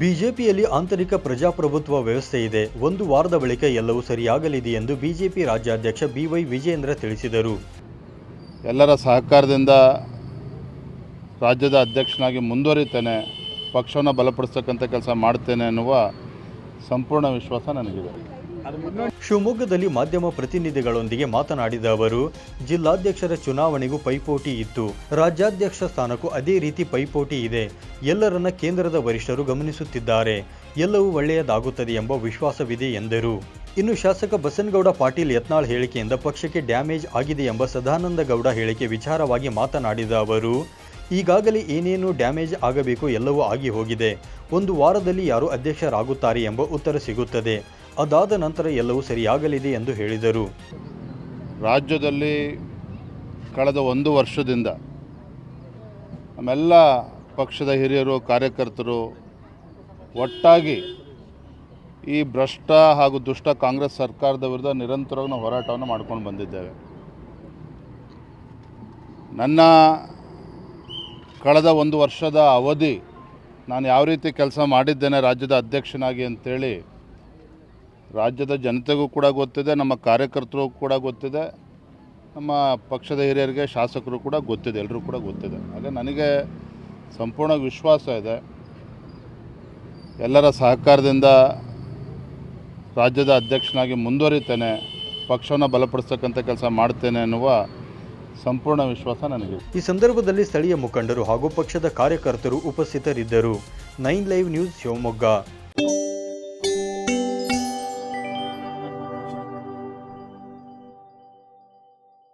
ಬಿಜೆಪಿಯಲ್ಲಿ ಆಂತರಿಕ ಪ್ರಜಾಪ್ರಭುತ್ವ ವ್ಯವಸ್ಥೆ ಇದೆ. ಒಂದು ವಾರದ ಬಳಿಕ ಎಲ್ಲವೂ ಸರಿಯಾಗಲಿದೆ ಎಂದು ಬಿಜೆಪಿ ರಾಜ್ಯಾಧ್ಯಕ್ಷ ಬಿವೈ ವಿಜಯೇಂದ್ರ ತಿಳಿಸಿದರು. ಎಲ್ಲರ ಸಹಕಾರದಿಂದ ರಾಜ್ಯದ ಅಧ್ಯಕ್ಷನಾಗಿ ಮುಂದುವರಿತೇನೆ, ಪಕ್ಷವನ್ನು ಬಲಪಡಿಸತಕ್ಕಂಥ ಕೆಲಸ ಮಾಡ್ತೇನೆ ಅನ್ನುವ ಸಂಪೂರ್ಣ ವಿಶ್ವಾಸ ನನಗಿದೆ. ಶಿವಮೊಗ್ಗದಲ್ಲಿ ಮಾಧ್ಯಮ ಪ್ರತಿನಿಧಿಗಳೊಂದಿಗೆ ಮಾತನಾಡಿದ ಅವರು, ಜಿಲ್ಲಾಧ್ಯಕ್ಷರ ಚುನಾವಣೆಗೂ ಪೈಪೋಟಿ ಇತ್ತು, ರಾಜ್ಯಾಧ್ಯಕ್ಷ ಸ್ಥಾನಕ್ಕೂ ಅದೇ ರೀತಿ ಪೈಪೋಟಿ ಇದೆ. ಎಲ್ಲರನ್ನ ಕೇಂದ್ರದ ವರಿಷ್ಠರು ಗಮನಿಸುತ್ತಿದ್ದಾರೆ. ಎಲ್ಲವೂ ಒಳ್ಳೆಯದಾಗುತ್ತದೆ ಎಂಬ ವಿಶ್ವಾಸವಿದೆ ಎಂದರು. ಇನ್ನು ಶಾಸಕ ಬಸನಗೌಡ ಪಾಟೀಲ್ ಯತ್ನಾಳ್ ಹೇಳಿಕೆಯಿಂದ ಪಕ್ಷಕ್ಕೆ ಡ್ಯಾಮೇಜ್ ಆಗಿದೆ ಎಂಬ ಸದಾನಂದ ಗೌಡ ಹೇಳಿಕೆ ವಿಚಾರವಾಗಿ ಮಾತನಾಡಿದ ಅವರು, ಈಗಾಗಲೇ ಏನೇನು ಡ್ಯಾಮೇಜ್ ಆಗಬೇಕು ಎಲ್ಲವೂ ಆಗಿ ಹೋಗಿದೆ. ಒಂದು ವಾರದಲ್ಲಿ ಯಾರು ಅಧ್ಯಕ್ಷರಾಗುತ್ತಾರೆ ಎಂಬ ಉತ್ತರ ಸಿಗುತ್ತದೆ. ಅದಾದ ನಂತರ ಎಲ್ಲವೂ ಸರಿಯಾಗಲಿದೆ ಎಂದು ಹೇಳಿದರು. ರಾಜ್ಯದಲ್ಲಿ ಕಳೆದ 1 ವರ್ಷದಿಂದ ನಮ್ಮೆಲ್ಲ ಪಕ್ಷದ ಹಿರಿಯರು, ಕಾರ್ಯಕರ್ತರು ಒಟ್ಟಾಗಿ ಈ ಭ್ರಷ್ಟ ಹಾಗೂ ದುಷ್ಟ ಕಾಂಗ್ರೆಸ್ ಸರ್ಕಾರದ ವಿರುದ್ಧ ನಿರಂತರವಾಗಿ ನಾವು ಹೋರಾಟವನ್ನು ಮಾಡ್ಕೊಂಡು ಬಂದಿದ್ದೇವೆ. ನನ್ನ ಕಳೆದ 1 ವರ್ಷದ ಅವಧಿ ನಾನು ಯಾವ ರೀತಿ ಕೆಲಸ ಮಾಡಿದ್ದೇನೆ ರಾಜ್ಯದ ಅಧ್ಯಕ್ಷನಾಗಿ ಅಂತೇಳಿ ರಾಜ್ಯದ ಜನತೆಗೂ ಕೂಡ ಗೊತ್ತಿದೆ, ನಮ್ಮ ಕಾರ್ಯಕರ್ತರಿಗೂ ಕೂಡ ಗೊತ್ತಿದೆ, ನಮ್ಮ ಪಕ್ಷದ ಹಿರಿಯರಿಗೆ, ಶಾಸಕರು ಕೂಡ ಗೊತ್ತಿದೆ, ಎಲ್ಲರೂ ಕೂಡ ಗೊತ್ತಿದೆ. ಹಾಗೆ ನನಗೆ ಸಂಪೂರ್ಣ ವಿಶ್ವಾಸ ಇದೆ. ಎಲ್ಲರ ಸಹಕಾರದಿಂದ ರಾಜ್ಯದ ಅಧ್ಯಕ್ಷನಾಗಿ ಮುಂದುವರಿತೇನೆ, ಪಕ್ಷವನ್ನು ಬಲಪಡಿಸತಕ್ಕಂಥ ಕೆಲಸ ಮಾಡ್ತೇನೆ ಅನ್ನುವ ಸಂಪೂರ್ಣ ವಿಶ್ವಾಸ ನನಗೆ. ಈ ಸಂದರ್ಭದಲ್ಲಿ ಸ್ಥಳೀಯ ಮುಖಂಡರು ಹಾಗೂ ಪಕ್ಷದ ಕಾರ್ಯಕರ್ತರು ಉಪಸ್ಥಿತರಿದ್ದರು. 9 ಲೈವ್ ನ್ಯೂಸ್ ಶಿವಮೊಗ್ಗ.